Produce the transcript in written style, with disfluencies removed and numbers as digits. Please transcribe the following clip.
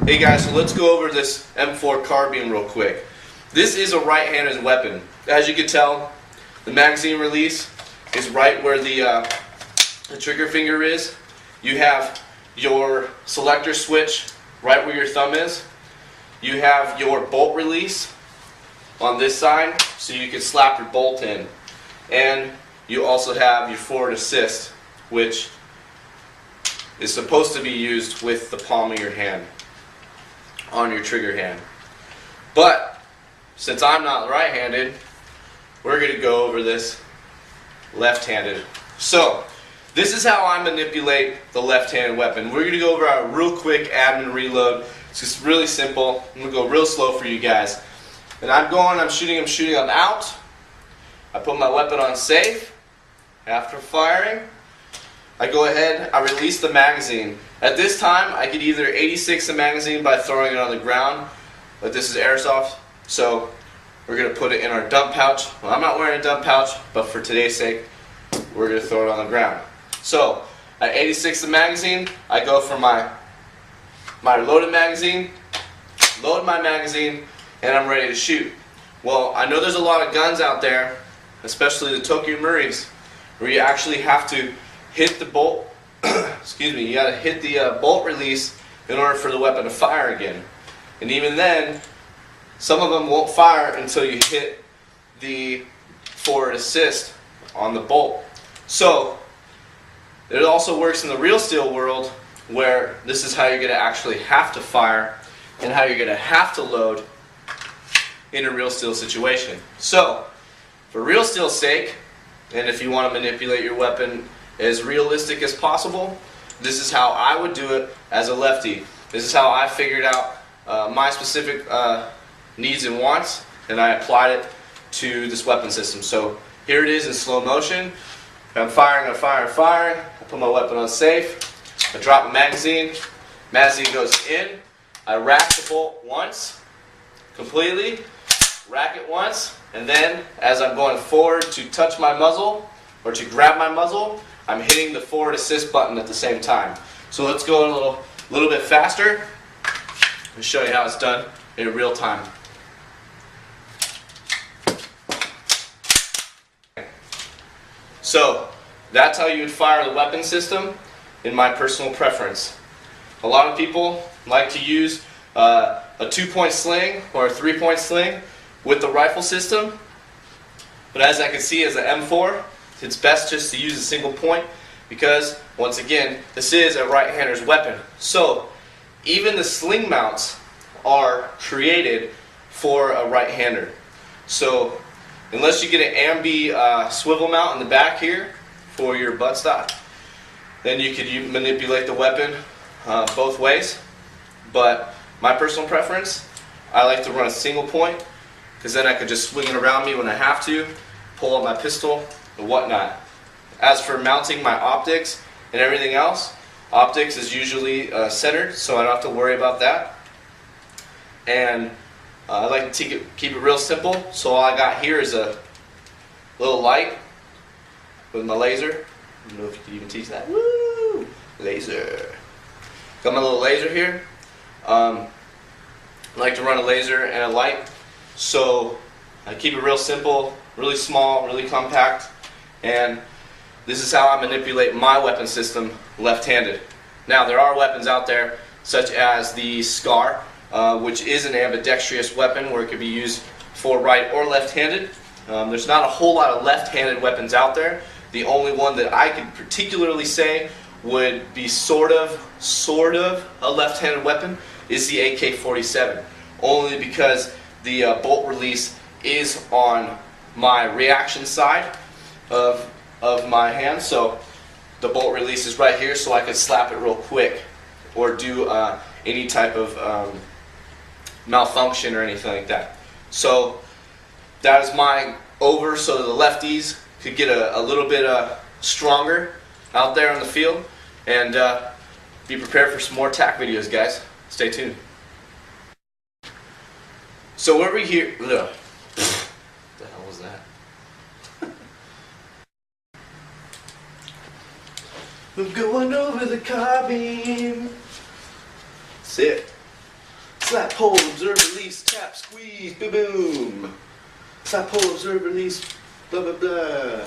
Hey guys, so let's go over this M4 carbine real quick. This is a right-handed weapon. As you can tell, the magazine release is right where the trigger finger is. You have your selector switch right where your thumb is. You have your bolt release on this side, so you can slap your bolt in. And you also have your forward assist, which is supposed to be used with the palm of your hand on your trigger hand. But since I'm not right-handed, we're going to go over this left-handed. So this is how I manipulate the left-handed weapon. We're going to go over a real quick admin reload. It's just really simple. I'm going to go real slow for you guys. And I'm shooting, I'm out. I put my weapon on safe. After firing, I go ahead, I release the magazine. At this time, I could either 86 the magazine by throwing it on the ground, but this is airsoft, so we're going to put it in our dump pouch. Well, I'm not wearing a dump pouch, but for today's sake, we're going to throw it on the ground. So, at 86 the magazine, I go for my loaded magazine, load my magazine, and I'm ready to shoot. Well, I know there's a lot of guns out there, especially the Tokyo Marines, where you actually have to hit the bolt, excuse me, you got to hit the bolt release in order for the weapon to fire again. And even then, some of them won't fire until you hit the forward assist on the bolt. So, it also works in the real steel world, where this is how you're going to actually have to fire and how you're going to have to load in a real steel situation. So, for real steel's sake, and if you want to manipulate your weapon as realistic as possible, this is how I would do it as a lefty. This is how I figured out my specific needs and wants, and I applied it to this weapon system. So here it is in slow motion. I'm firing, I put my weapon on safe, I drop the magazine goes in, I rack the bolt once, completely, rack it once, and then as I'm going forward to touch my muzzle, or to grab my muzzle, I'm hitting the forward assist button at the same time. So let's go a little bit faster and show you how it's done in real time. So that's how you would fire the weapon system in my personal preference. A lot of people like to use a 2-point sling or a 3-point sling with the rifle system, but as I can see as an M4, it's best just to use a single point because, once again, this is a right-hander's weapon. So, even the sling mounts are created for a right-hander. So, unless you get an ambi swivel mount in the back here for your buttstock, then you could manipulate the weapon both ways. But my personal preference, I like to run a single point because then I can just swing it around me when I have to, pull out my pistol, and whatnot. As for mounting my optics and everything else, optics is usually centered, so I don't have to worry about that. And I like to keep it real simple, so all I got here is a little light with my laser. I don't know if you can even teach that. Woo! Laser. Got my little laser here. I like to run a laser and a light, so I keep it real simple, really small, really compact, and this is how I manipulate my weapon system left-handed. Now there are weapons out there such as the SCAR, which is an ambidextrous weapon where it could be used for right or left-handed. There's not a whole lot of left-handed weapons out there. The only one that I could particularly say would be sort of a left-handed weapon is the AK-47, only because the bolt release is on my reaction side of my hand, so the bolt release is right here, so I can slap it real quick or do any type of malfunction or anything like that. So that is my over, so the lefties could get a little bit stronger out there on the field, and be prepared for some more TAC videos, guys. Stay tuned. So what we here? Ugh. What the hell was that? We're going over the carbine. That's it. Slap, pull, observe, release, tap, squeeze, boom, boom. Slap, pull, observe, release, blah, blah, blah.